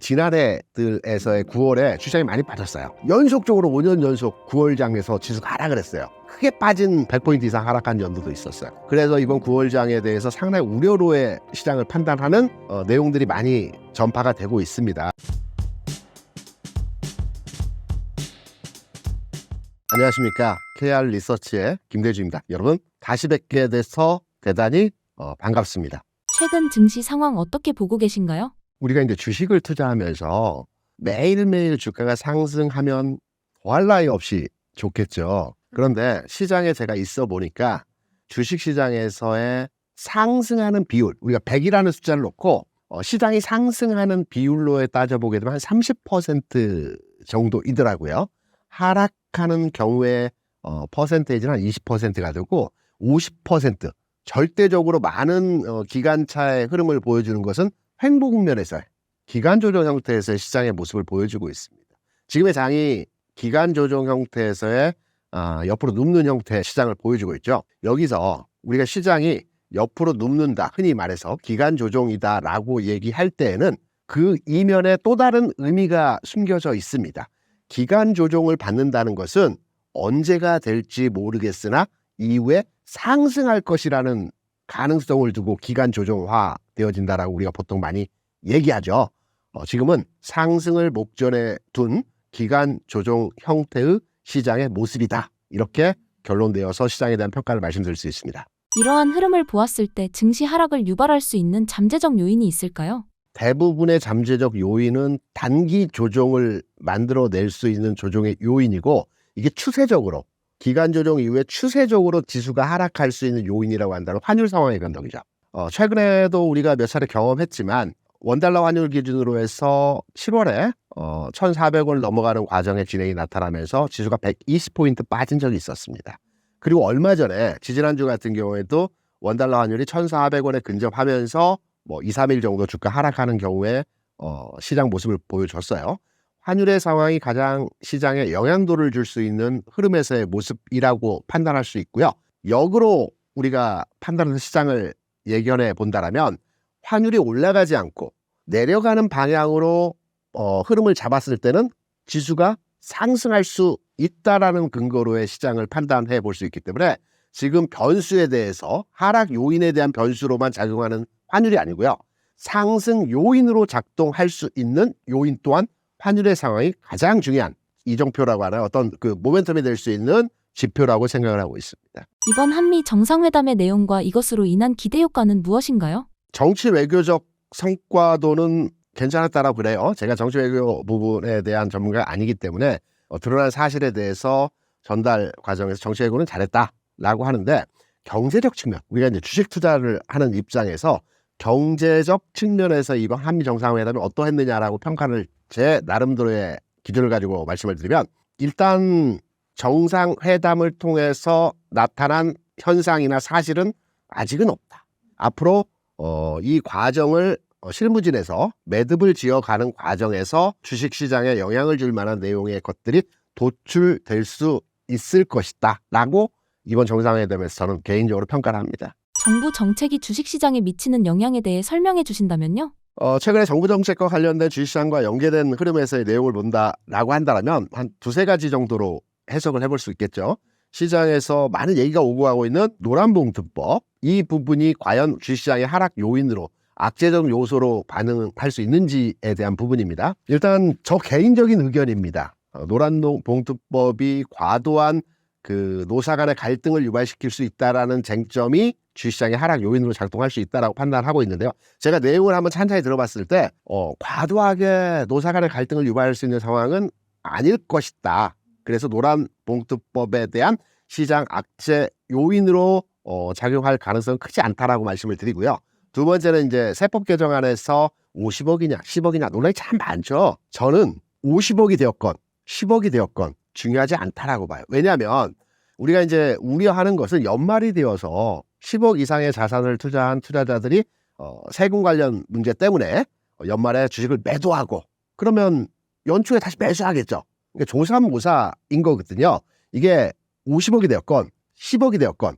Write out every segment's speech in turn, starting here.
지난해들에서의 9월에 주식이 많이 빠졌어요. 연속적으로 5년 연속 9월장에서 지수가 하락을 했어요. 크게 빠진 100포인트 이상 하락한 연도도 있었어요. 그래서 이번 9월장에 대해서 상당히 우려로의 시장을 판단하는 내용들이 많이 전파가 되고 있습니다. 안녕하십니까. KR 리서치의 김대주입니다. 여러분 다시 뵙게 돼서 대단히 반갑습니다. 최근 증시 상황 어떻게 보고 계신가요? 우리가 이제 주식을 투자하면서 매일매일 주가가 상승하면 더할 나위 없이 좋겠죠. 그런데 시장에 제가 있어 보니까 주식시장에서의 상승하는 비율, 우리가 100이라는 숫자를 놓고 시장이 상승하는 비율로 따져보게 되면 한 30% 정도이더라고요. 하락하는 경우에 퍼센테이지는 한 20%가 되고 50% 절대적으로 많은 기간차의 흐름을 보여주는 것은 횡보 국면에서의 기간 조정 형태에서의 시장의 모습을 보여주고 있습니다. 지금의 장이 기간 조정 형태에서의 옆으로 눕는 형태의 시장을 보여주고 있죠. 여기서 우리가 시장이 옆으로 눕는다, 흔히 말해서 기간 조정이다 라고 얘기할 때에는 그 이면에 또 다른 의미가 숨겨져 있습니다. 기간 조정을 받는다는 것은 언제가 될지 모르겠으나 이후에 상승할 것이라는 가능성을 두고 기간 조정화 되어진다라고 우리가 보통 많이 얘기하죠. 지금은 상승을 목전에 둔 기간 조정 형태의 시장의 모습이다. 이렇게 결론되어서 시장에 대한 평가를 말씀드릴 수 있습니다. 이러한 흐름을 보았을 때 증시 하락을 유발할 수 있는 잠재적 요인이 있을까요? 대부분의 잠재적 요인은 단기 조정을 만들어낼 수 있는 조정의 요인이고, 이게 추세적으로 기간 조정 이후에 추세적으로 지수가 하락할 수 있는 요인이라고 한다면 환율 상황의 변동이죠. 최근에도 우리가 몇 차례 경험했지만 원달러 환율 기준으로 해서 7월에 1,400원을 넘어가는 과정의 진행이 나타나면서 지수가 120포인트 빠진 적이 있었습니다. 그리고 얼마 전에 지지난주 같은 경우에도 원달러 환율이 1,400원에 근접하면서 2, 3일 정도 주가 하락하는 경우에 시장 모습을 보여줬어요. 환율의 상황이 가장 시장에 영향도를 줄 수 있는 흐름에서의 모습이라고 판단할 수 있고요. 역으로 우리가 판단하는 시장을 예견해 본다면 환율이 올라가지 않고 내려가는 방향으로 흐름을 잡았을 때는 지수가 상승할 수 있다라는 근거로의 시장을 판단해 볼 수 있기 때문에 지금 변수에 대해서 하락 요인에 대한 변수로만 작용하는 환율이 아니고요. 상승 요인으로 작동할 수 있는 요인 또한 환율의 상황이 가장 중요한 이정표라고 하는 어떤 그 모멘텀이 될 수 있는 지표라고 생각을 하고 있습니다. 이번 한미 정상회담의 내용과 이것으로 인한 기대 효과는 무엇인가요? 정치 외교적 성과도는 괜찮았다라고 그래요. 제가 정치 외교 부분에 대한 전문가가 아니기 때문에 드러난 사실에 대해서 전달 과정에서 정치 외교는 잘했다라고 하는데, 경제적 측면, 우리가 이제 주식 투자를 하는 입장에서 경제적 측면에서 이번 한미 정상회담이 어떠했느냐라고 평가를 제 나름대로의 기준을 가지고 말씀을 드리면, 일단 정상회담을 통해서 나타난 현상이나 사실은 아직은 없다. 앞으로 이 과정을 실무진에서 매듭을 지어가는 과정에서 주식시장에 영향을 줄 만한 내용의 것들이 도출될 수 있을 것이다 라고 이번 정상회담에서 저는 개인적으로 평가를 합니다. 정부 정책이 주식시장에 미치는 영향에 대해 설명해 주신다면요? 최근에 정부 정책과 관련된 주식시장과 연계된 흐름에서의 내용을 본다라고 한다면 한 두세 가지 정도로 해석을 해볼 수 있겠죠. 시장에서 많은 얘기가 오고 가고 있는 노란봉투법, 이 부분이 과연 주식시장의 하락 요인으로 악재적 요소로 반응할 수 있는지에 대한 부분입니다. 일단 저 개인적인 의견입니다. 노란봉투법이 과도한 그 노사 간의 갈등을 유발시킬 수 있다라는 쟁점이 주식시장의 하락 요인으로 작동할 수 있다라고 판단하고 있는데요. 제가 내용을 한번 찬찬히 들어봤을 때 과도하게 노사 간의 갈등을 유발할 수 있는 상황은 아닐 것이다. 그래서 노란봉투법에 대한 시장 악재 요인으로 작용할 가능성은 크지 않다라고 말씀을 드리고요. 두 번째는 이제 세법 개정안에서 50억이냐 10억이냐 논란이 참 많죠. 저는 50억이 되었건 10억이 되었건 중요하지 않다라고 봐요. 왜냐하면 우리가 이제 우려하는 것은 연말이 되어서 10억 이상의 자산을 투자한 투자자들이 세금 관련 문제 때문에 연말에 주식을 매도하고 그러면 연초에 다시 매수하겠죠. 그러니까 조삼모사인 거거든요. 이게 50억이 되었건 10억이 되었건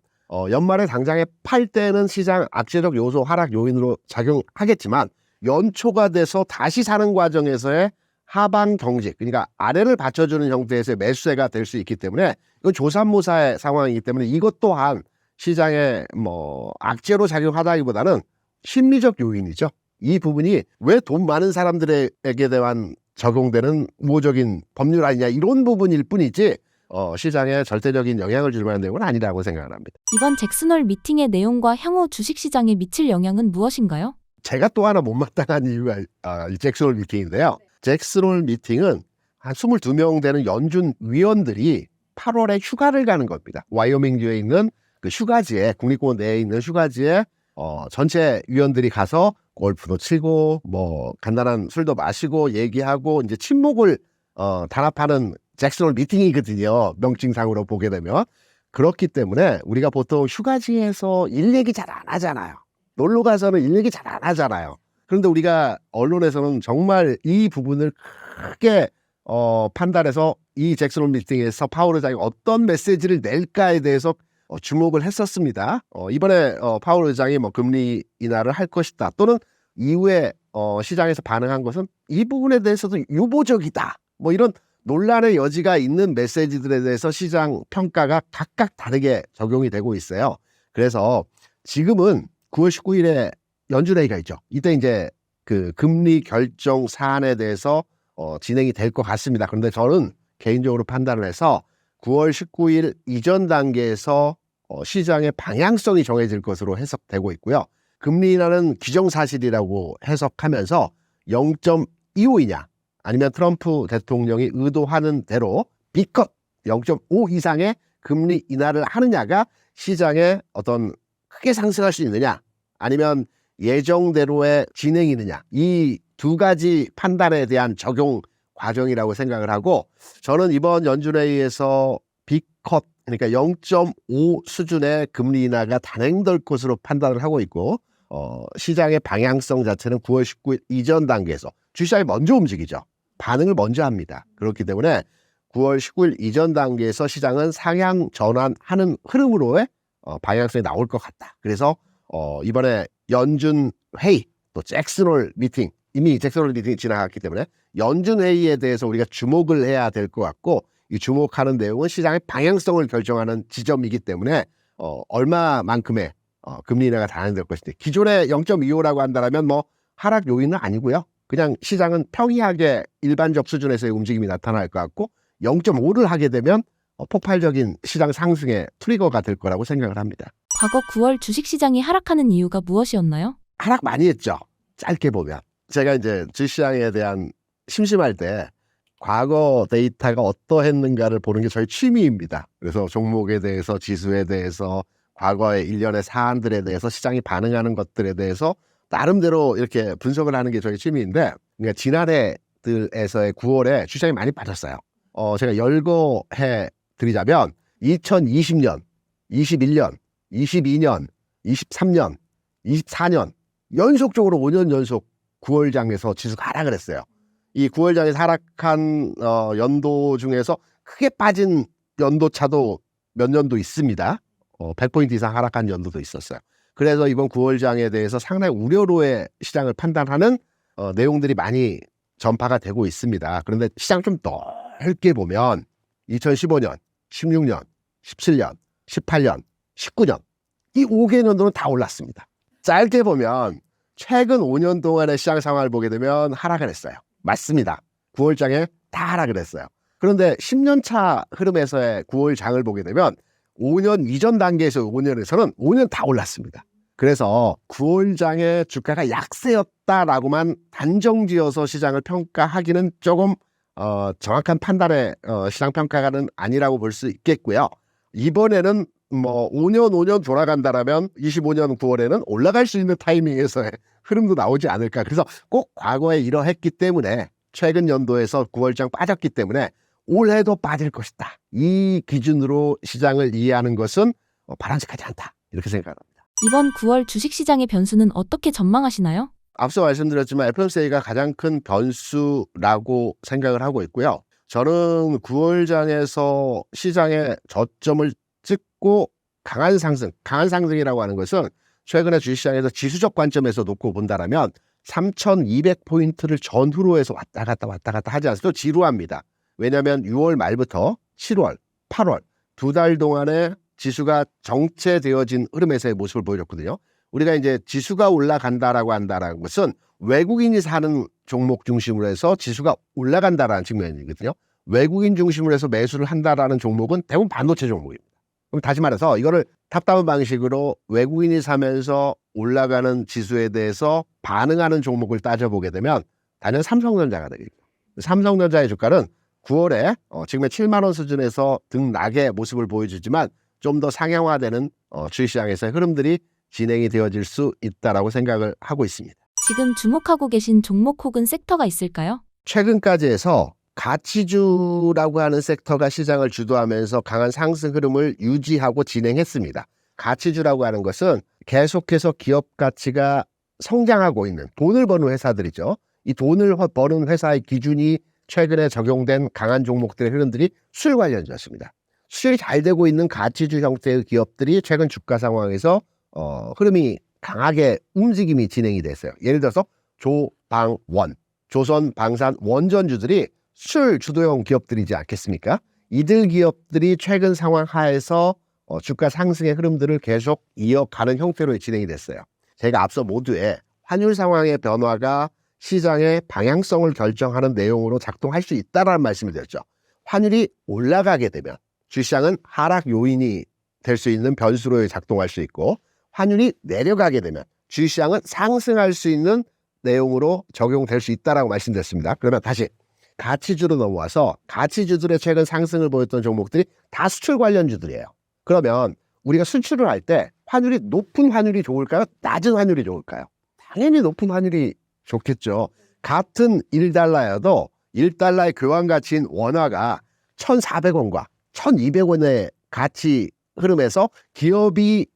연말에 당장에 팔 때는 시장 악재적 요소 하락 요인으로 작용하겠지만 연초가 돼서 다시 사는 과정에서의 하방 경직, 그러니까 아래를 받쳐주는 형태에서의 매수세가 될 수 있기 때문에 이건 조삼모사의 상황이기 때문에 이것 또한 시장에 뭐 악재로 작용하다기보다는 심리적 요인이죠. 이 부분이 왜 돈 많은 사람들에게 대한 적용되는 우호적인 법률 아니냐 이런 부분일 뿐이지 시장에 절대적인 영향을 줄 만한 내용은 아니라고 생각을 합니다. 이번 잭슨홀 미팅의 내용과 향후 주식시장에 미칠 영향은 무엇인가요? 제가 또 하나 못마땅한 이유가 이 잭슨홀 미팅인데요. 잭슨홀 미팅은 한 22명 되는 연준 위원들이 8월에 휴가를 가는 겁니다. 와이오밍주에 있는 그 휴가지에, 국립공원 내에 있는 휴가지에 전체 위원들이 가서 골프도 치고 뭐 간단한 술도 마시고 얘기하고 이제 친목을 단합하는 잭슨홀 미팅이거든요. 명칭상으로 보게 되면. 그렇기 때문에 우리가 보통 휴가지에서 일 얘기 잘 안 하잖아요. 놀러 가서는 일 얘기 잘 안 하잖아요. 그런데 우리가 언론에서는 정말 이 부분을 크게 판단해서 이 잭슨홀 미팅에서 파월 의장이 어떤 메시지를 낼까에 대해서 주목을 했었습니다. 이번에 파월 의장이 뭐 금리 인하를 할 것이다 또는 이후에 시장에서 반응한 것은 이 부분에 대해서도 유보적이다. 뭐 이런 논란의 여지가 있는 메시지들에 대해서 시장 평가가 각각 다르게 적용이 되고 있어요. 그래서 지금은 9월 19일에 연준회의가 있죠. 이때 이제 그 금리 결정 사안에 대해서 진행이 될 것 같습니다. 그런데 저는 개인적으로 판단을 해서 9월 19일 이전 단계에서 시장의 방향성이 정해질 것으로 해석되고 있고요. 금리 인하는 기정사실이라고 해석하면서 0.25이냐 아니면 트럼프 대통령이 의도하는 대로 B컷 0.5 이상의 금리 인하를 하느냐가 시장에 어떤 크게 상승할 수 있느냐 아니면 예정대로의 진행이느냐 이 두 가지 판단에 대한 적용 과정이라고 생각을 하고 저는 이번 연준회의에서 B컷 그러니까 0.5 수준의 금리 인하가 단행될 것으로 판단을 하고 있고 시장의 방향성 자체는 9월 19일 이전 단계에서 주시장이 먼저 움직이죠. 반응을 먼저 합니다. 그렇기 때문에 9월 19일 이전 단계에서 시장은 상향 전환하는 흐름으로의 방향성이 나올 것 같다. 그래서 이번에 연준 회의 또 잭슨홀 미팅 이미 잭슨홀 미팅이 지나갔기 때문에 연준 회의에 대해서 우리가 주목을 해야 될 것 같고 이 주목하는 내용은 시장의 방향성을 결정하는 지점이기 때문에 얼마만큼의 금리 인하가 단행될 것인데 기존의 0.25라고 한다면 뭐 하락 요인은 아니고요. 그냥 시장은 평이하게 일반적 수준에서의 움직임이 나타날 것 같고 0.5를 하게 되면 폭발적인 시장 상승의 트리거가 될 거라고 생각을 합니다. 과거 9월 주식시장이 하락하는 이유가 무엇이었나요? 하락 많이 했죠. 짧게 보면. 제가 이제 주시장에 대한 심심할 때 과거 데이터가 어떠했는가를 보는 게 저희 취미입니다. 그래서 종목에 대해서 지수에 대해서 과거의 일련의 사안들에 대해서 시장이 반응하는 것들에 대해서 나름대로 이렇게 분석을 하는 게 저희 취미인데 그러니까 지난해들에서의 9월에 주식이 많이 빠졌어요. 제가 열거해 드리자면 2020년, 21년, 22년, 23년, 24년 연속적으로 5년 연속 9월장에서 지수가 하락을 했어요. 이 9월장에서 하락한 연도 중에서 크게 빠진 연도차도 몇 년도 있습니다. 100포인트 이상 하락한 연도도 있었어요. 그래서 이번 9월장에 대해서 상당히 우려로의 시장을 판단하는 내용들이 많이 전파가 되고 있습니다. 그런데 시장 좀 넓게 보면 2015년, 16년, 17년, 18년, 19년 이 5개 년도는 다 올랐습니다. 짧게 보면 최근 5년 동안의 시장 상황을 보게 되면 하락을 했어요. 맞습니다. 9월장에 다 하락을 했어요. 그런데 10년 차 흐름에서의 9월장을 보게 되면 5년 이전 단계에서 5년에서는 5년 다 올랐습니다. 그래서 9월장의 주가가 약세였다라고만 단정지어서 시장을 평가하기는 조금 정확한 판단의 시장 평가가는 아니라고 볼 수 있겠고요. 이번에는 뭐 5년 돌아간다라면 25년 9월에는 올라갈 수 있는 타이밍에서의 흐름도 나오지 않을까. 그래서 꼭 과거에 이러했기 때문에 최근 연도에서 9월장 빠졌기 때문에 올해도 빠질 것이다. 이 기준으로 시장을 이해하는 것은 바람직하지 않다. 이렇게 생각합니다. 이번 9월 주식시장의 변수는 어떻게 전망하시나요? 앞서 말씀드렸지만 FOMC가 가장 큰 변수라고 생각을 하고 있고요. 저는 9월장에서 시장의 저점을 찍고 강한 상승이라고 하는 것은 최근에 주식시장에서 지수적 관점에서 놓고 본다라면 3,200포인트를 전후로 해서 왔다 갔다 하지 않아서 또 지루합니다. 왜냐하면 6월 말부터 7월, 8월 두 달 동안에 지수가 정체되어진 흐름에서의 모습을 보여줬거든요. 우리가 이제 지수가 올라간다라고 한다라는 것은 외국인이 사는 종목 중심으로 해서 지수가 올라간다라는 측면이거든요. 외국인 중심으로 해서 매수를 한다라는 종목은 대부분 반도체 종목입니다. 그럼 다시 말해서 이거를 탑다운 방식으로 외국인이 사면서 올라가는 지수에 대해서 반응하는 종목을 따져보게 되면 단연 삼성전자가 되겠죠. 삼성전자의 주가는 9월에 지금의 7만 원 수준에서 등락의 모습을 보여주지만 좀 더 상향화되는 주식시장에서의 흐름들이 진행이 되어질 수 있다라고 생각을 하고 있습니다. 지금 주목하고 계신 종목 혹은 섹터가 있을까요? 최근까지 해서 가치주라고 하는 섹터가 시장을 주도하면서 강한 상승 흐름을 유지하고 진행했습니다. 가치주라고 하는 것은 계속해서 기업 가치가 성장하고 있는 돈을 버는 회사들이죠. 이 돈을 버는 회사의 기준이 최근에 적용된 강한 종목들의 흐름들이 수출 관련주였습니다. 수출이 잘 되고 있는 가치주 형태의 기업들이 최근 주가 상황에서 흐름이 강하게 움직임이 진행이 됐어요. 예를 들어서 조방원, 조선, 방산, 원전주들이 수출 주도형 기업들이지 않겠습니까? 이들 기업들이 최근 상황 하에서 주가 상승의 흐름들을 계속 이어가는 형태로 진행이 됐어요. 제가 앞서 모두에 환율 상황의 변화가 시장의 방향성을 결정하는 내용으로 작동할 수 있다는 말씀을 드렸죠. 환율이 올라가게 되면 주시장은 하락 요인이 될 수 있는 변수로 작동할 수 있고, 환율이 내려가게 되면 주시장은 상승할 수 있는 내용으로 적용될 수 있다라고 말씀드렸습니다. 그러면 다시 가치주로 넘어와서 가치주들의 최근 상승을 보였던 종목들이 다 수출 관련주들이에요. 그러면 우리가 수출을 할 때 환율이 높은 환율이 좋을까요? 낮은 환율이 좋을까요? 당연히 높은 환율이 좋겠죠. 같은 1달러여도 1달러의 교환 가치인 원화가 1,400원과 1,200원의 가치 흐름에서 기업이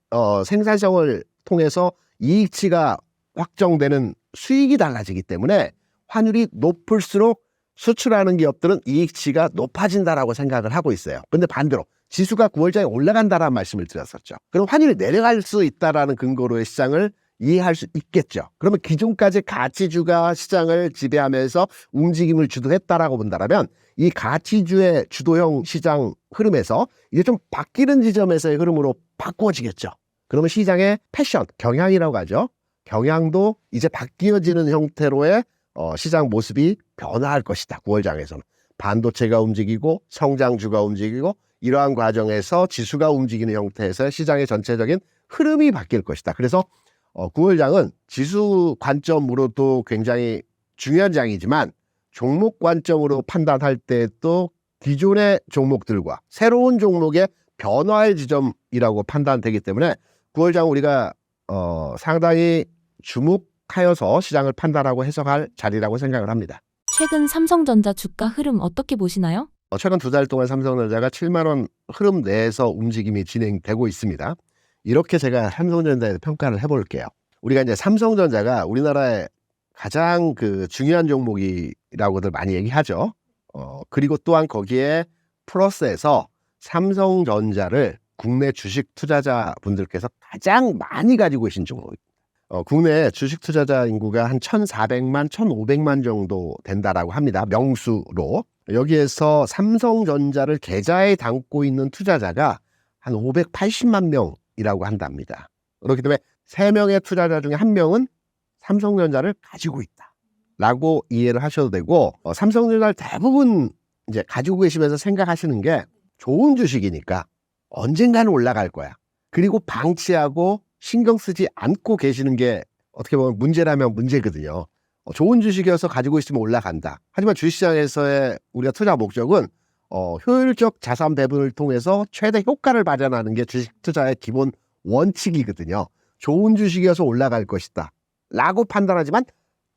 생산성을 통해서 이익치가 확정되는 수익이 달라지기 때문에 환율이 높을수록 수출하는 기업들은 이익치가 높아진다라고 생각을 하고 있어요. 그런데 반대로 지수가 9월장에 올라간다라는 말씀을 드렸었죠. 그럼 환율이 내려갈 수 있다라는 근거로의 시장을 이해할 수 있겠죠. 그러면 기존까지 가치주가 시장을 지배하면서 움직임을 주도했다라고 본다면 이 가치주의 주도형 시장 흐름에서 이제 좀 바뀌는 지점에서의 흐름으로 바꿔지겠죠. 그러면 시장의 패션, 경향이라고 하죠. 경향도 이제 바뀌어지는 형태로의 시장 모습이 변화할 것이다. 9월장에서는 반도체가 움직이고 성장주가 움직이고 이러한 과정에서 지수가 움직이는 형태에서 시장의 전체적인 흐름이 바뀔 것이다. 그래서 9월장은 지수 관점으로도 굉장히 중요한 장이지만 종목 관점으로 판단할 때도 기존의 종목들과 새로운 종목의 변화의 지점이라고 판단되기 때문에 9월장 우리가 상당히 주목하여서 시장을 판단하고 해석할 자리라고 생각을 합니다. 최근 삼성전자 주가 흐름 어떻게 보시나요? 최근 두 달 동안 삼성전자가 7만 원 흐름 내에서 움직임이 진행되고 있습니다. 이렇게 제가 삼성전자에 평가를 해볼게요. 우리가 이제 삼성전자가 우리나라의 가장 중요한 종목이라고들 많이 얘기하죠. 그리고 또한 거기에 플러스해서 삼성전자를 국내 주식 투자자분들께서 가장 많이 가지고 계신 종목입니다. 국내 주식 투자자 인구가 한 1,400만, 1,500만 정도 된다라고 합니다. 명수로. 여기에서 삼성전자를 계좌에 담고 있는 투자자가 한 580만 명이라고 한답니다. 그렇기 때문에 3명의 투자자 중에 1명은 삼성전자를 가지고 있다 라고 이해를 하셔도 되고, 삼성전자를 대부분 이제 가지고 계시면서 생각하시는 게 좋은 주식이니까 언젠가는 올라갈 거야. 그리고 방치하고 신경 쓰지 않고 계시는 게 어떻게 보면 문제라면 문제거든요. 좋은 주식이어서 가지고 있으면 올라간다. 하지만 주식시장에서의 우리가 투자 목적은 효율적 자산 배분을 통해서 최대 효과를 발현하는 게 주식 투자의 기본 원칙이거든요. 좋은 주식이어서 올라갈 것이다 라고 판단하지만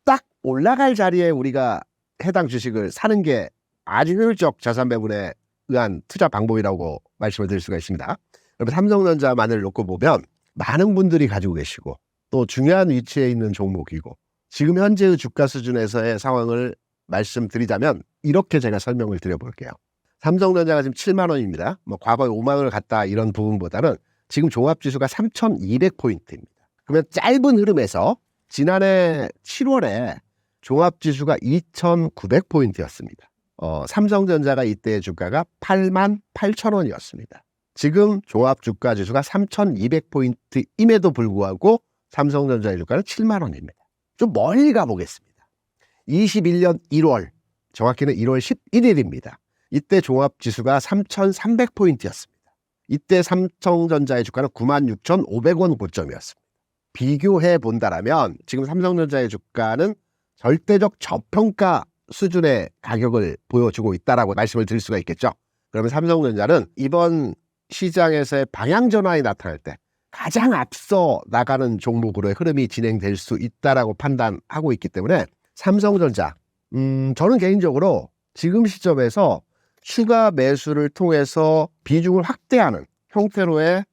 딱 올라갈 자리에 우리가 해당 주식을 사는 게 아주 효율적 자산 배분에 의한 투자 방법이라고 말씀을 드릴 수가 있습니다. 여러분, 삼성전자만을 놓고 보면 많은 분들이 가지고 계시고 또 중요한 위치에 있는 종목이고 지금 현재의 주가 수준에서의 상황을 말씀드리자면 이렇게 제가 설명을 드려볼게요. 삼성전자가 지금 7만 원입니다. 과거에 5만 원을 갔다 이런 부분보다는 지금 종합지수가 3,200포인트입니다. 그러면 짧은 흐름에서 지난해 7월에 종합지수가 2,900포인트였습니다. 삼성전자가 이때 주가가 88,000원이었습니다. 지금 종합주가지수가 3,200포인트임에도 불구하고 삼성전자의 주가는 7만 원입니다. 좀 멀리 가보겠습니다. 21년 1월, 정확히는 1월 11일입니다. 이때 종합지수가 3,300포인트였습니다. 이때 삼성전자의 주가는 96,500원 고점이었습니다. 비교해 본다라면 지금 삼성전자의 주가는 절대적 저평가 수준의 가격을 보여주고 있다라고 말씀을 드릴 수가 있겠죠. 그러면 삼성전자는 이번 시장에서의 방향 전환이 나타날 때 가장 앞서 나가는 종목으로의 흐름이 진행될 수 있다라고 판단하고 있기 때문에 삼성전자, 저는 개인적으로 지금 시점에서 추가 매수를 통해서 비중을 확대하는 형태로의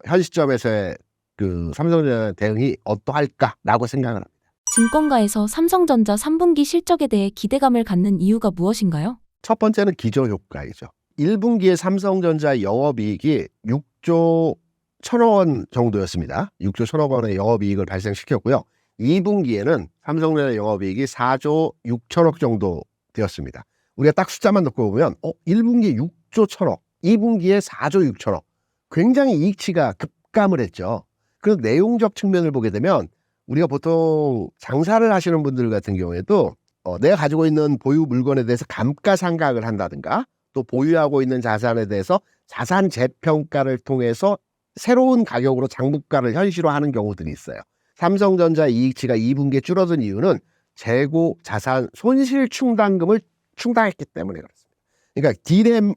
현 시점에서의 그 삼성전자 대응이 어떠할까라고 생각을 합니다. 증권가에서 삼성전자 3분기 실적에 대해 기대감을 갖는 이유가 무엇인가요? 첫 번째는 기저효과이죠. 1분기에 삼성전자 영업이익이 6조 1천억 원 정도였습니다. 6조 1천억 원의 영업이익을 발생시켰고요. 2분기에는 삼성전자 영업이익이 4조 6천억 정도 되었습니다. 우리가 딱 숫자만 놓고 보면 1분기에 6조 1천억, 2분기에 4조 6천억. 굉장히 이익치가 급감을 했죠. 그런 내용적 측면을 보게 되면 우리가 보통 장사를 하시는 분들 같은 경우에도 내가 가지고 있는 보유 물건에 대해서 감가상각을 한다든가 또 보유하고 있는 자산에 대해서 자산 재평가를 통해서 새로운 가격으로 장부가를 현실화하는 경우들이 있어요. 삼성전자 이익치가 2분기에 줄어든 이유는 재고 자산 손실 충당금을 충당했기 때문에 그렇습니다. 그러니까 D램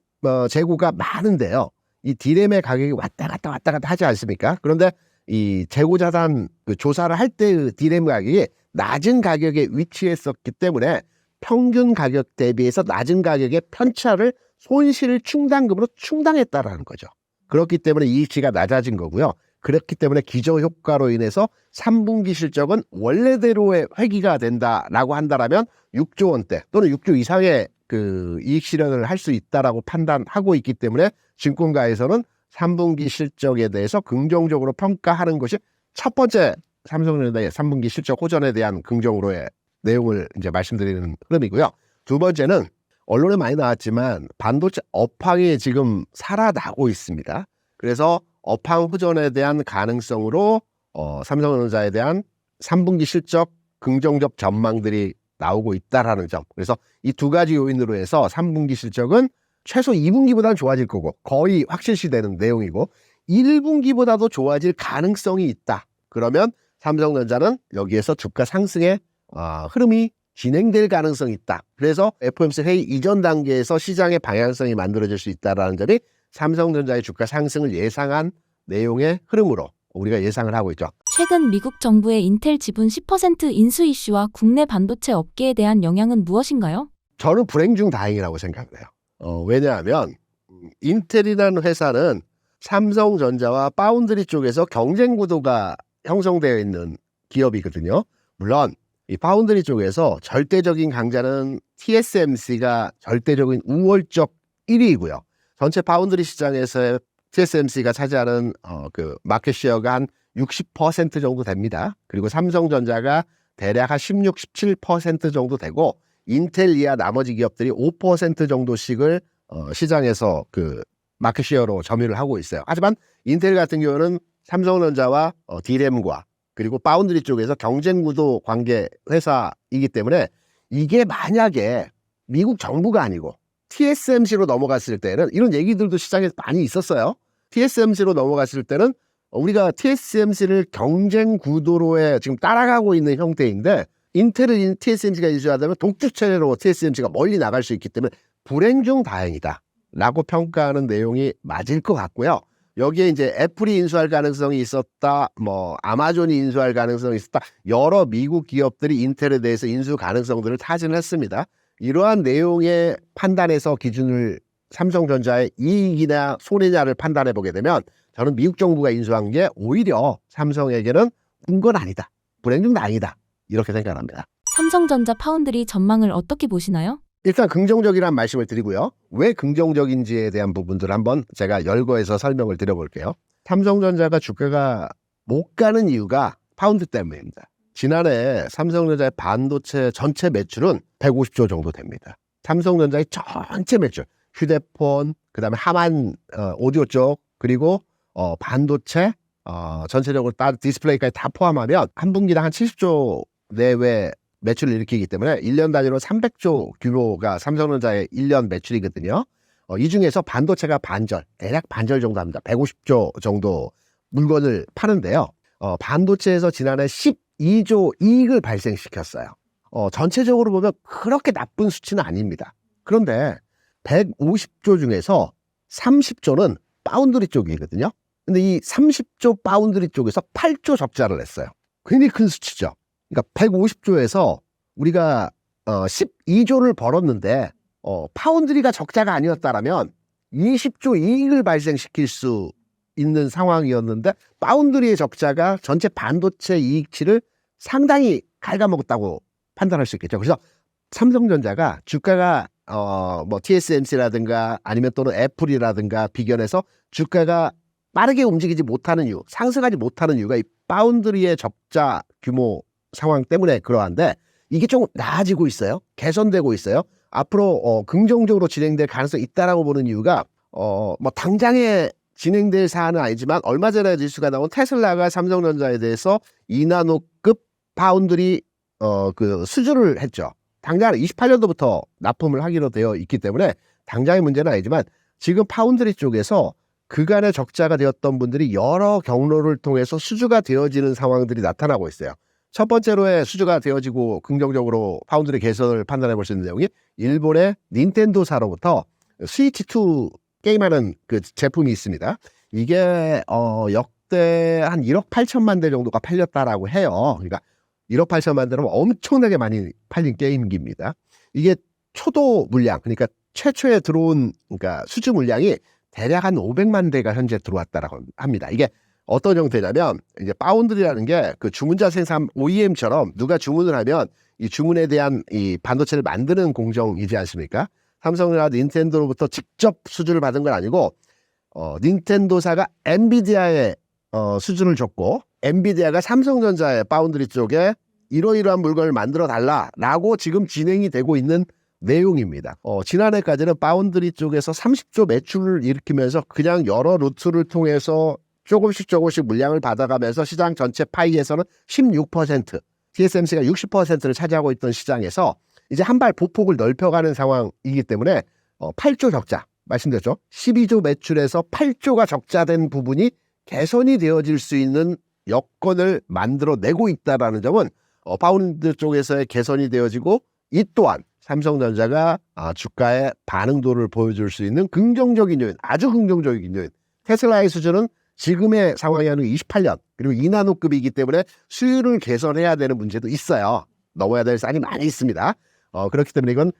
재고가 많은데요. 이 D램의 가격이 왔다 갔다 하지 않습니까? 그런데 이 재고 자산 조사를 할 때의 D램 가격이 낮은 가격에 위치했었기 때문에 평균 가격 대비해서 낮은 가격의 편차를 손실 충당금으로 충당했다라는 거죠. 그렇기 때문에 이익치가 낮아진 거고요. 그렇기 때문에 기저효과로 인해서 3분기 실적은 원래대로의 회귀가 된다라고 한다라면 6조 원대 또는 6조 이상의 그 이익 실현을 할 수 있다라고 판단하고 있기 때문에 증권가에서는 3분기 실적에 대해서 긍정적으로 평가하는 것이 첫 번째 삼성전자의 3분기 실적 호전에 대한 긍정으로의 내용을 이제 말씀드리는 흐름이고요. 두 번째는 언론에 많이 나왔지만 반도체 업황이 지금 살아나고 있습니다. 그래서 업황 호전에 대한 가능성으로 삼성전자에 대한 3분기 실적 긍정적 전망들이 나오고 있다라는 점. 그래서 이 두 가지 요인으로 해서 3분기 실적은 최소 2분기보다는 좋아질 거고 거의 확실시되는 내용이고 1분기보다도 좋아질 가능성이 있다. 그러면 삼성전자는 여기에서 주가 상승의 흐름이 진행될 가능성이 있다. 그래서 FOMC 회의 이전 단계에서 시장의 방향성이 만들어질 수 있다는 점이 삼성전자의 주가 상승을 예상한 내용의 흐름으로 우리가 예상을 하고 있죠. 최근 미국 정부의 인텔 지분 10% 인수 이슈와 국내 반도체 업계에 대한 영향은 무엇인가요? 저는 불행 중 다행이라고 생각을 해요. 왜냐하면 인텔이라는 회사는 삼성전자와 파운드리 쪽에서 경쟁 구도가 형성되어 있는 기업이거든요. 물론 이 파운드리 쪽에서 절대적인 강자는 TSMC가 절대적인 우월적 1위이고요. 전체 파운드리 시장에서의 TSMC가 차지하는 그 마켓 쉐어가 한 60% 정도 됩니다. 그리고 삼성전자가 대략 한 16, 17% 정도 되고 인텔 이하 나머지 기업들이 5% 정도씩을 시장에서 그 마켓 쉐어로 점유를 하고 있어요. 하지만 인텔 같은 경우는 삼성전자와 D램과 그리고 파운드리 쪽에서 경쟁 구도 관계 회사이기 때문에 이게 만약에 미국 정부가 아니고 TSMC로 넘어갔을 때는 이런 얘기들도 시장에서 많이 있었어요. TSMC로 넘어갔을 때는 우리가 TSMC를 경쟁 구도로에 지금 따라가고 있는 형태인데 인텔을 TSMC가 인수하다면 독주체제로 TSMC가 멀리 나갈 수 있기 때문에 불행 중 다행이다 라고 평가하는 내용이 맞을 것 같고요. 여기에 이제 애플이 인수할 가능성이 있었다, 뭐 아마존이 인수할 가능성이 있었다, 여러 미국 기업들이 인텔에 대해서 인수 가능성들을 타진을 했습니다. 이러한 내용의 판단에서 기준을 삼성전자의 이익이나 손해냐를 판단해 보게 되면 저는 미국 정부가 인수한 게 오히려 삼성에게는 건 아니다, 불행 중 다행이다 이렇게 생각합니다. 삼성전자 파운드리 전망을 어떻게 보시나요? 일단 긍정적이라는 말씀을 드리고요. 왜 긍정적인지에 대한 부분들을 한번 제가 열거해서 설명을 드려볼게요. 삼성전자가 주가가 못 가는 이유가 파운드 때문입니다. 지난해 삼성전자의 반도체 전체 매출은 150조 정도 됩니다. 삼성전자의 전체 매출, 휴대폰, 그다음에 하만 오디오 쪽, 그리고 반도체 전체적으로 디스플레이까지 다 포함하면 한 분기당 한 70조 내외 매출을 일으키기 때문에 1년 단위로 300조 규모가 삼성전자의 1년 매출이거든요. 이 중에서 반도체가 대략 반절 정도 합니다. 150조 정도 물건을 파는데요. 반도체에서 지난해 12조 이익을 발생시켰어요. 전체적으로 보면 그렇게 나쁜 수치는 아닙니다. 그런데 150조 중에서 30조는 파운드리 쪽이거든요. 근데 이 30조 파운드리 쪽에서 8조 적자를 냈어요. 굉장히 큰 수치죠. 그러니까 150조에서 우리가 12조를 벌었는데 파운드리가 적자가 아니었다라면 20조 이익을 발생시킬 수 있는 상황이었는데 파운드리의 적자가 전체 반도체 이익치를 상당히 갉아먹었다고 판단할 수 있겠죠. 그래서 삼성전자가 주가가 뭐 TSMC라든가 아니면 또는 애플이라든가 비견해서 주가가 빠르게 움직이지 못하는 이유, 상승하지 못하는 이유가 이 파운드리의 적자 규모 상황 때문에 그러한데 이게 좀 나아지고 있어요. 개선되고 있어요. 앞으로 긍정적으로 진행될 가능성이 있다라고 보는 이유가 뭐 당장에 진행될 사안은 아니지만 얼마 전에 뉴스가 나온 테슬라가 삼성전자에 대해서 2나노급 파운드리 그 수주를 했죠. 당장 28년도부터 납품을 하기로 되어 있기 때문에 당장의 문제는 아니지만 지금 파운드리 쪽에서 그간의 적자가 되었던 분들이 여러 경로를 통해서 수주가 되어지는 상황들이 나타나고 있어요. 첫 번째로의 수주가 되어지고 긍정적으로 파운드리 개선을 판단해 볼 수 있는 내용이 일본의 닌텐도사로부터 스위치2 게임하는 그 제품이 있습니다. 이게 역대 한 1억 8천만 대 정도가 팔렸다라고 해요. 그러니까 1억 8천만 대는 엄청나게 많이 팔린 게임기입니다. 이게 초도 물량, 그러니까 최초에 들어온 그러니까 수주 물량이 대략 한 500만 대가 현재 들어왔다라고 합니다. 이게 어떤 형태냐면 이제 파운드리라는 게 그 주문자 생산 OEM처럼 누가 주문을 하면 이 주문에 대한 이 반도체를 만드는 공정이지 않습니까? 삼성이나 닌텐도로부터 직접 수주를 받은 건 아니고 닌텐도사가 엔비디아에 수주를 줬고 엔비디아가 삼성전자의 파운드리 쪽에 이러이러한 물건을 만들어 달라라고 지금 진행이 되고 있는 내용입니다. 지난해까지는 파운드리 쪽에서 30조 매출을 일으키면서 그냥 여러 루트를 통해서 조금씩 물량을 받아가면서 시장 전체 파이에서는 16%, TSMC가 60%를 차지하고 있던 시장에서 이제 한 발 보폭을 넓혀가는 상황이기 때문에 8조 적자, 말씀드렸죠. 12조 매출에서 8조가 적자된 부분이 개선이 되어질 수 있는 여건을 만들어내고 있다는 점은 파운드 쪽에서의 개선이 되어지고 이 또한 삼성전자가 주가의 반응도를 보여줄 수 있는 긍정적인 요인, 아주 긍정적인 요인. 테슬라의 수준은 지금의 상황이 아니고 28년 그리고 2나노급이기 때문에 수율을 개선해야 되는 문제도 있어요. 넘어야 될 산이 많이 있습니다. 그렇기 때문에 이건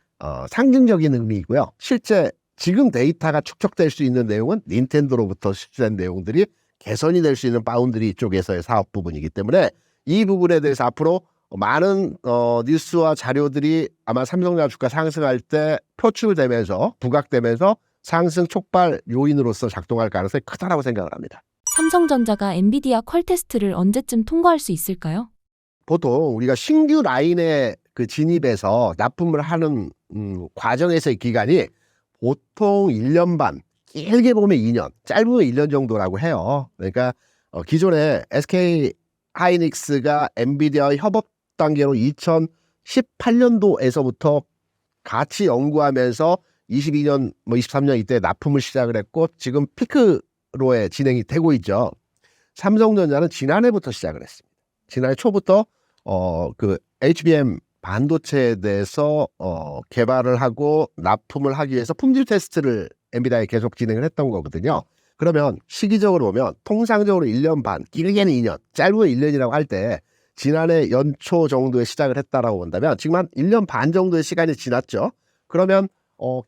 상징적인 의미이고요. 실제 지금 데이터가 축적될 수 있는 내용은 닌텐도로부터 수주된 내용들이 개선이 될 수 있는 파운드리 쪽에서의 사업 부분이기 때문에 이 부분에 대해서 앞으로 많은 뉴스와 자료들이 아마 삼성전자 주가 상승할 때 표출되면서 부각되면서 상승 촉발 요인으로서 작동할 가능성이 크다라고 생각을 합니다. 삼성전자가 엔비디아 퀄 테스트를 언제쯤 통과할 수 있을까요? 보통 우리가 신규 라인에 그 진입해서 납품을 하는 과정에서의 기간이 보통 1년 반, 길게 보면 2년, 짧으면 1년 정도라고 해요. 그러니까 기존에 SK 하이닉스가 엔비디아와 협업 단계로 2018년도에서부터 같이 연구하면서 22년, 23년 이때 납품을 시작을 했고 지금 피크로에 진행이 되고 있죠. 삼성전자는 지난해부터 시작을 했습니다. 지난해 초부터 그 HBM 반도체에 대해서 개발을 하고 납품을 하기 위해서 품질 테스트를 엔비디아에 계속 진행을 했던 거거든요. 그러면 시기적으로 보면 통상적으로 1년 반, 길게는 2년, 짧으면 1년이라고 할 때 지난해 연초 정도에 시작을 했다라고 본다면 지금 한 1년 반 정도의 시간이 지났죠. 그러면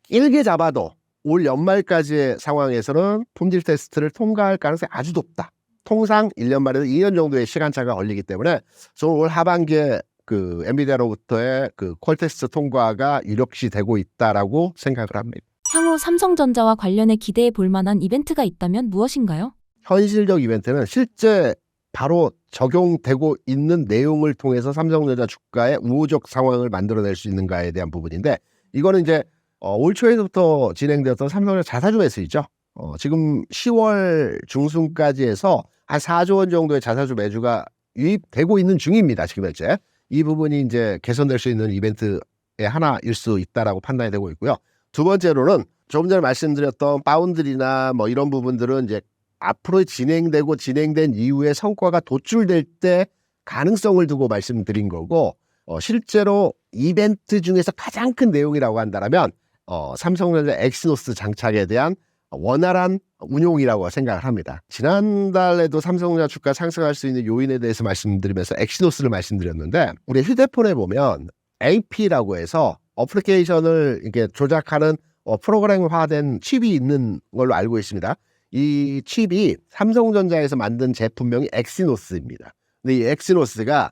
길게 잡아도 올 연말까지의 상황에서는 품질 테스트를 통과할 가능성이 아주 높다. 통상 1년 말에서 2년 정도의 시간차가 걸리기 때문에 저는 올 하반기에 그 엔비디아로부터의 그 퀄 테스트 통과가 유력시 되고 있다라고 생각을 합니다. 향후 삼성전자와 관련해 기대해 볼 만한 이벤트가 있다면 무엇인가요? 현실적 이벤트는 실제 바로 적용되고 있는 내용을 통해서 삼성전자 주가의 우호적 상황을 만들어낼 수 있는가에 대한 부분인데, 이거는 이제 올 초에부터 진행되었던 삼성전자 자사주 매수이죠. 지금 10월 중순까지 해서 한 4조 원 정도의 자사주 매주가 유입되고 있는 중입니다. 지금 현재 이 부분이 이제 개선될 수 있는 이벤트의 하나일 수 있다라고 판단이 되고 있고요. 두 번째로는 조금 전에 말씀드렸던 파운드리나 뭐 이런 부분들은 이제 앞으로 진행되고 진행된 이후에 성과가 도출될 때 가능성을 두고 말씀드린 거고, 실제로 이벤트 중에서 가장 큰 내용이라고 한다면 삼성전자 엑시노스 장착에 대한 원활한 운용이라고 생각을 합니다. 지난달에도 삼성전자 주가 상승할 수 있는 요인에 대해서 말씀드리면서 엑시노스를 말씀드렸는데, 우리 휴대폰에 보면 AP라고 해서 어플리케이션을 이렇게 조작하는 프로그램화된 칩이 있는 걸로 알고 있습니다. 이 칩이 삼성전자에서 만든 제품명이 엑시노스입니다. 근데 이 엑시노스가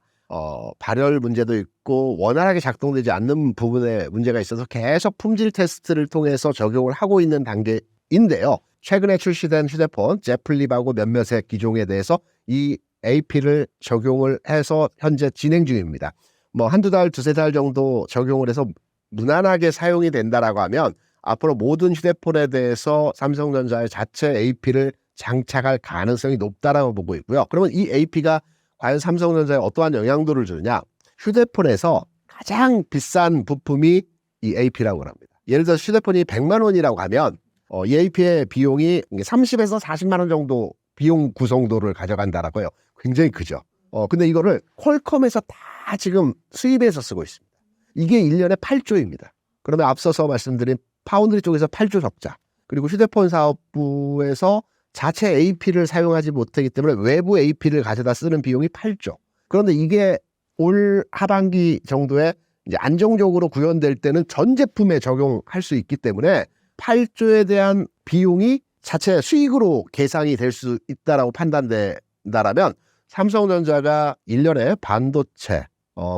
발열 문제도 있고 원활하게 작동되지 않는 부분에 문제가 있어서 계속 품질 테스트를 통해서 적용을 하고 있는 단계인데요. 최근에 출시된 휴대폰 제플립하고 몇몇의 기종에 대해서 이 AP를 적용을 해서 현재 진행 중입니다. 뭐 한두 달, 두세 달 정도 적용을 해서 무난하게 사용이 된다라고 하면 앞으로 모든 휴대폰에 대해서 삼성전자의 자체 AP를 장착할 가능성이 높다라고 보고 있고요. 그러면 이 AP가 과연 삼성전자에 어떠한 영향도를 주느냐? 휴대폰에서 가장 비싼 부품이 이 AP라고 합니다. 예를 들어서 휴대폰이 100만 원이라고 하면 이 AP의 비용이 30에서 40만 원 정도 비용 구성도를 가져간다라고요. 굉장히 크죠. 근데 이거를 퀄컴에서 다 지금 수입해서 쓰고 있습니다. 이게 1년에 8조입니다. 그러면 앞서서 말씀드린 파운드리 쪽에서 8조 적자, 그리고 휴대폰 사업부에서 자체 AP를 사용하지 못하기 때문에 외부 AP를 가져다 쓰는 비용이 8조. 그런데 이게 올 하반기 정도에 이제 안정적으로 구현될 때는 전 제품에 적용할 수 있기 때문에 8조에 대한 비용이 자체 수익으로 계상이 될 수 있다라고 판단된다라면 삼성전자가 1년에 반도체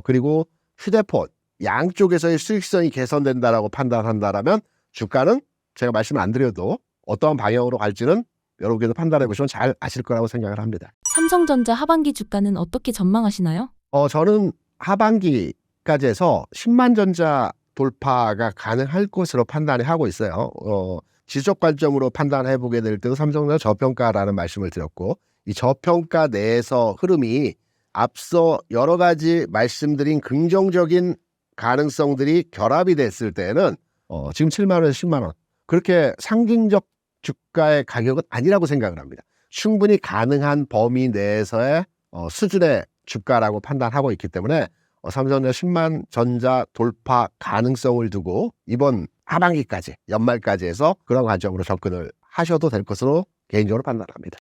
그리고 휴대폰 양쪽에서의 수익성이 개선된다라고 판단한다라면 주가는 제가 말씀 안 드려도 어떠한 방향으로 갈지는 여러분께서 판단해 보시면 잘 아실 거라고 생각을 합니다. 삼성전자 하반기 주가는 어떻게 전망하시나요? 저는 하반기까지 해서 10만 전자 돌파가 가능할 것으로 판단을 하고 있어요. 지적 관점으로 판단해 보게 될 때도 삼성전자 저평가라는 말씀을 드렸고, 이 저평가 내에서 흐름이 앞서 여러 가지 말씀드린 긍정적인 가능성들이 결합이 됐을 때는 지금 7만 원에서 10만 원 그렇게 상징적 주가의 가격은 아니라고 생각을 합니다. 충분히 가능한 범위 내에서의 수준의 주가라고 판단하고 있기 때문에 삼성전자 10만 전자 돌파 가능성을 두고 이번 하반기까지 연말까지 해서 그런 관점으로 접근을 하셔도 될 것으로 개인적으로 판단합니다.